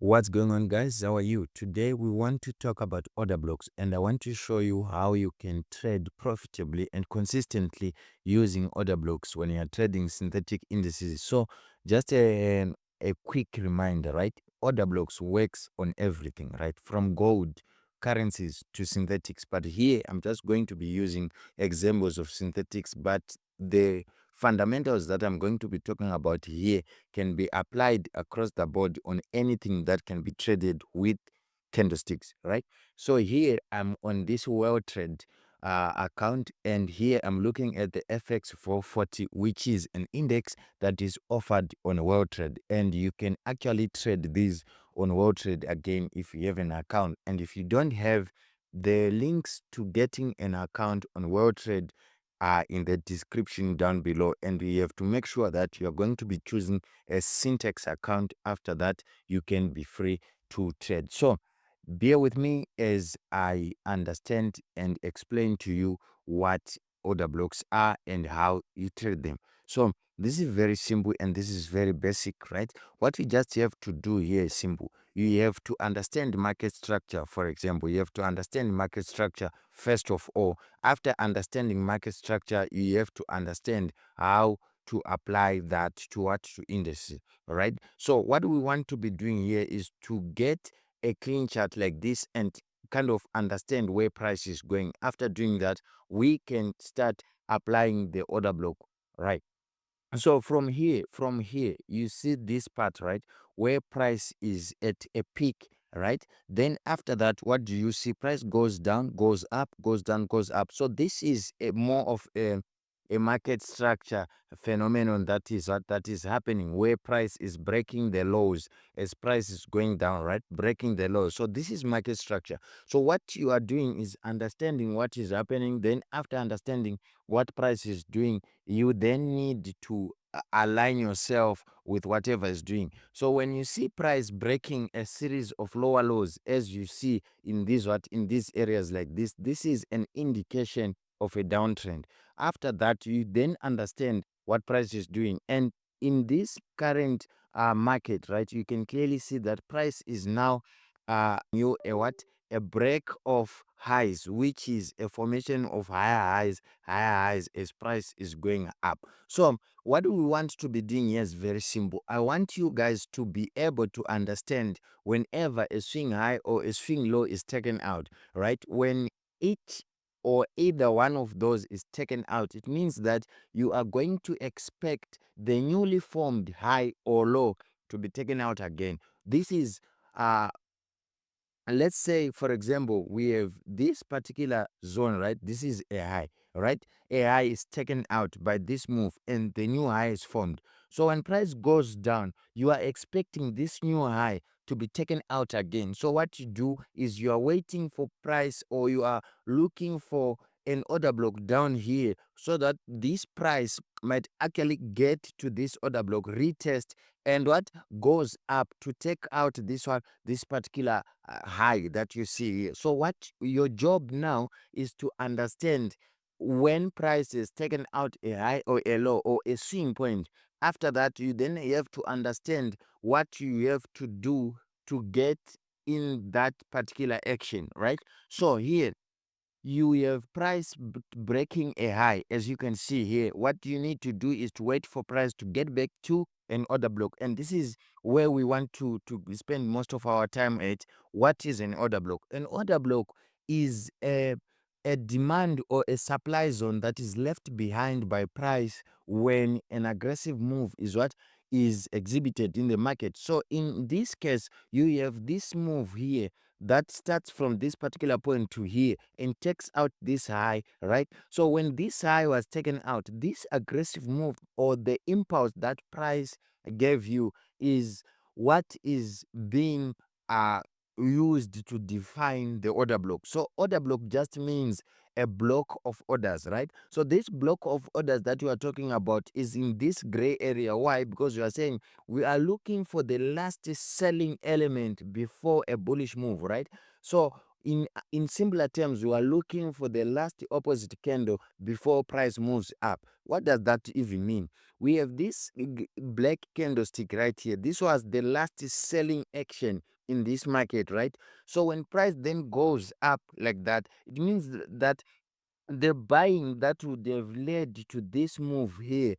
What's going on, guys? How are you? Today we want to talk about order blocks, and I want to show you how you can trade profitably and consistently using order blocks when you are trading synthetic indices. So just a quick reminder, right? Order blocks works on everything, right? From gold, currencies to synthetics. But here I'm just going to be using examples of synthetics, but the fundamentals that I'm going to be talking about here can be applied across the board on anything that can be traded with candlesticks, right? So here I'm on this World Trade account, and here I'm looking at the FX 440, which is an index that is offered on World Trade, and you can actually trade these on World Trade again if you have an account. And if you don't have, the links to getting an account on World Trade are in the description down below, and you have to make sure that you're going to be choosing a syntax account. After that, you can be free to trade. So bear with me as I understand and explain to you what order blocks are and how you trade them. So this is very simple and this is very basic, right? What we just have to do here is simple. You have to understand market structure. For example, you have to understand market structure first of all. After understanding market structure, you have to understand how to apply that to what, to indices. All right. So what we want to be doing here is to get a clean chart like this and kind of understand where price is going. After doing that, we can start applying the order block, right? So from here you see this part, right, where price is at a peak, right? Then after that, what do you see? Price goes down, goes up, goes down, goes up. So this is a more of a market structure phenomenon that is happening, where price is breaking the lows as price is going down, right? Breaking the lows. So this is market structure. So what you are doing is understanding what is happening. Then after understanding what price is doing, you then need to align yourself with whatever is doing. So when you see price breaking a series of lower lows, as you see in these areas like this is an indication of a downtrend. After that, you then understand what price is doing, and in this current market, right, you can clearly see that price is now new a break of highs, which is a formation of higher highs as price is going up. So what we want to be doing here is very simple. I want you guys to be able to understand whenever a swing high or a swing low is taken out, right? When each or either one of those is taken out, it means that you are going to expect the newly formed high or low to be taken out again. This is let's say, for example, we have this particular zone, right? This is a high, right? A high is taken out by this move and the new high is formed. So when price goes down, you are expecting this new high to be taken out again. So what you do is you are waiting for price, or you are looking for an order block down here, so that this price might actually get to this order block, retest, and what goes up to take out this particular high that you see here. So what your job now is to understand when price is taken out a high or a low or a swing point. After that, you then have to understand what you have to do to get in that particular action, right? So here you have price breaking a high. As you can see here, what you need to do is to wait for price to get back to an order block, and this is where we want to spend most of our time at. What is an order block? An order block is a demand or a supply zone that is left behind by price when an aggressive move is what is exhibited in the market. So in this case, you have this move here that starts from this particular point to here and takes out this high, right? So when this high was taken out, this aggressive move or the impulse that price gave you is what is being used to define the order block. So order block just means a block of orders, right? So this block of orders that you are talking about is in this gray area. Why? Because you are saying we are looking for the last selling element before a bullish move, right? So in simpler terms, you are looking for the last opposite candle before price moves up. What does that even mean? we have this black candlestick right here. This was the last selling action in this market, right? So when price then goes up like that, it means that the buying that would have led to this move here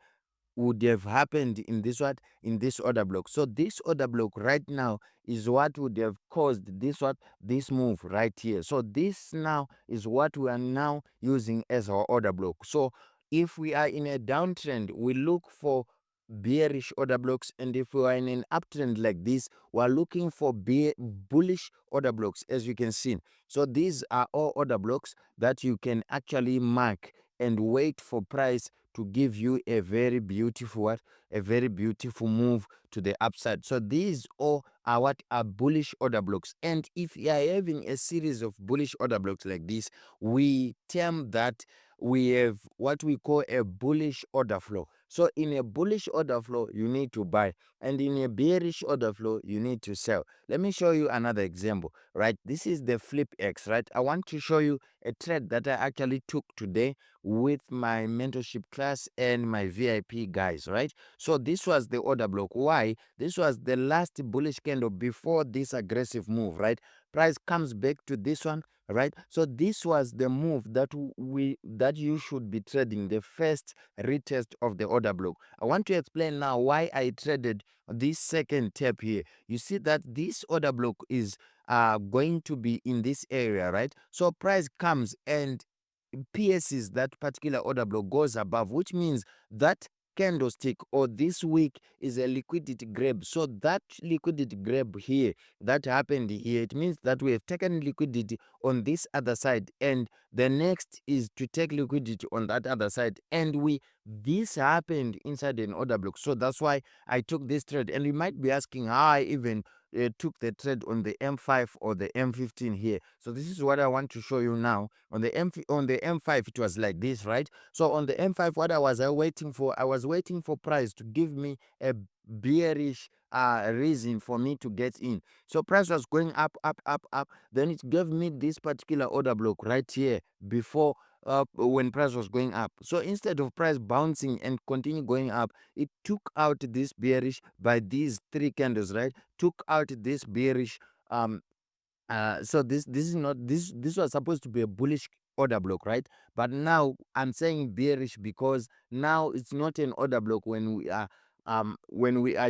would have happened in this what, in this order block. So this order block right now is what would have caused this what, this move right here. So this now is what we are now using as our order block. So if we are in a downtrend, we look for bearish order blocks, and if we are in an uptrend like this, we are looking for bullish order blocks, as you can see. So these are all order blocks that you can actually mark and wait for price to give you a very beautiful what, a very beautiful move to the upside. So these all are what are bullish order blocks, and if you are having a series of bullish order blocks like this, we term that we have what we call a bullish order flow. So in a bullish order flow, you need to buy, and in a bearish order flow, you need to sell. Let me show you another example, right? This is the flip X, right? I want to show you a trade that I actually took today with my mentorship class and my VIP guys, right? So this was the order block. Why? This was the last bullish candle before this aggressive move, right? Price comes back to this one, right? So this was the move that that you should be trading, the first retest of the order block. I want to explain now why I traded this second tap here. You see that this order block is going to be in this area, right? So price comes and pierces that particular order block, goes above, which means that candlestick or this week is a liquidity grab. So that liquidity grab here that happened here, it means that we have taken liquidity on this other side, and the next is to take liquidity on that other side, and this happened inside an order block. So that's why I took this trade. And you might be asking how I even took the trade on the M5 or the M15 here. So this is what I want to show you now. On the M5 it was like this, right? So on the M5, what I was waiting for, I was waiting for price to give me a bearish reason for me to get in. So price was going up, up, up, up. Then it gave me this particular order block right here before when price was going up. So instead of price bouncing and continue going up, it took out this bearish by these three candles, right? Took out this bearish so this is not, this was supposed to be a bullish order block, right? But now I'm saying bearish because now it's not an order block when we are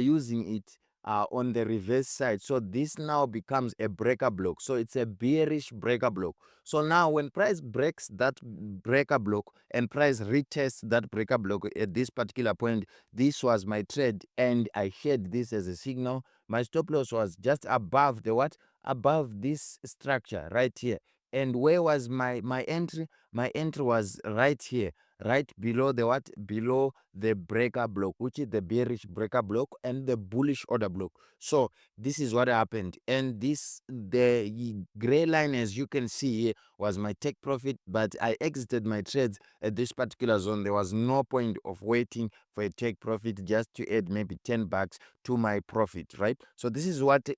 using it on the reverse side. So this now becomes a breaker block. So it's a bearish breaker block. So now when price breaks that breaker block and price retests that breaker block at this particular point, this was my trade, and I had this as a signal. My stop loss was just above the what, above this structure right here. And where was my entry? My entry was right here, right below the what, below the breaker block, which is the bearish breaker block and the bullish order block. So this is what happened, and this, the gray line, as you can see here, was my take profit, but I exited my trades at this particular zone. There was no point of waiting for a take profit just to add maybe $10 to my profit, right? So this is what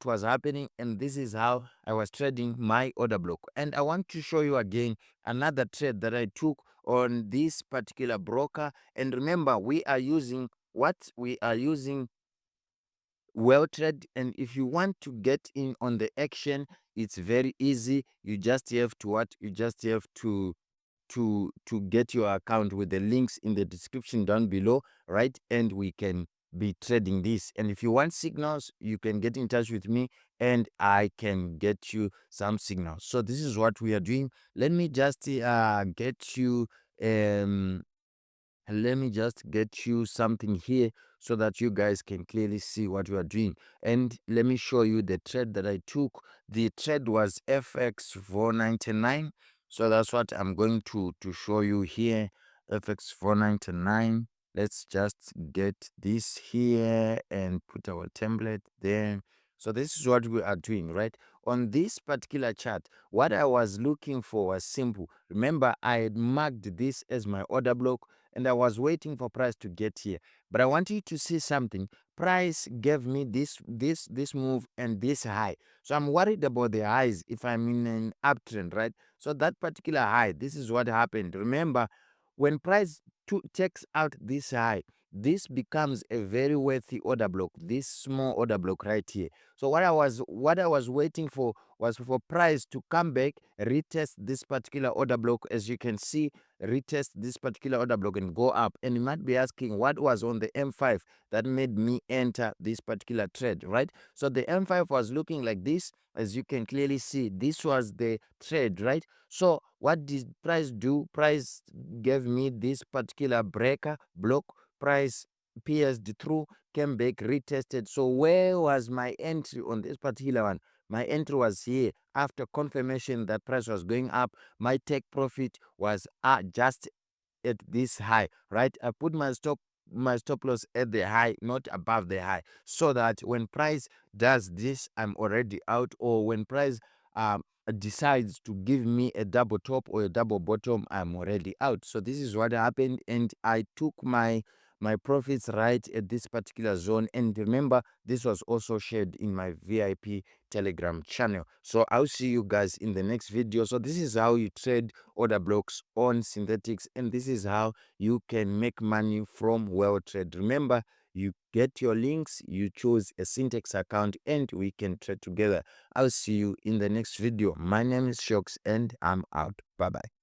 was happening, and this is how I was trading my order block. And I want to show you again another trade that I took on this particular broker. And remember, we are using well trade, and if you want to get in on the action, it's very easy. You just have to what, you just have to get your account with the links in the description down below, right? And we can be trading this. And if you want signals, you can get in touch with me and I can get you some signals. So this is what we are doing. Let me just get you let me just get you something here so that you guys can clearly see what we are doing. And let me show you the trade that I took. The trade was FX 499. So that's what I'm going to show you here. FX 499. Let's just get this here and put our template there. So this is what we are doing, right? On this particular chart, what I was looking for was simple. Remember, I had marked this as my order block, and I was waiting for price to get here. But I want you to see something. Price gave me this move and this high. So I'm worried about the highs if I'm in an uptrend, right? So that particular high, this is what happened. Remember, when price takes out this high, this becomes a very worthy order block, this small order block right here. So what I was waiting for was for price to come back, retest this particular order block, as you can see, retest this particular order block and go up. And you might be asking, what was on the M5 that made me enter this particular trade, right? So the M5 was looking like this. As you can clearly see, this was the trade, right? So what did price do? Price gave me this particular breaker block. Price pierced through, came back, retested. So where was my entry on this particular one? My entry was here. After confirmation that price was going up, my take profit was just at this high, right? I put my stop loss at the high, not above the high, so that when price does this, I'm already out. Or when price decides to give me a double top or a double bottom, I'm already out. So this is what happened, and I took my profits right at this particular zone. And remember, this was also shared in my VIP Telegram channel. So I'll see you guys in the next video. So this is how you trade order blocks on synthetics, and this is how you can make money from well trade. Remember, you get your links, you choose a syntax account, and we can trade together. I'll see you in the next video. My name is Shocks, and I'm out. Bye bye.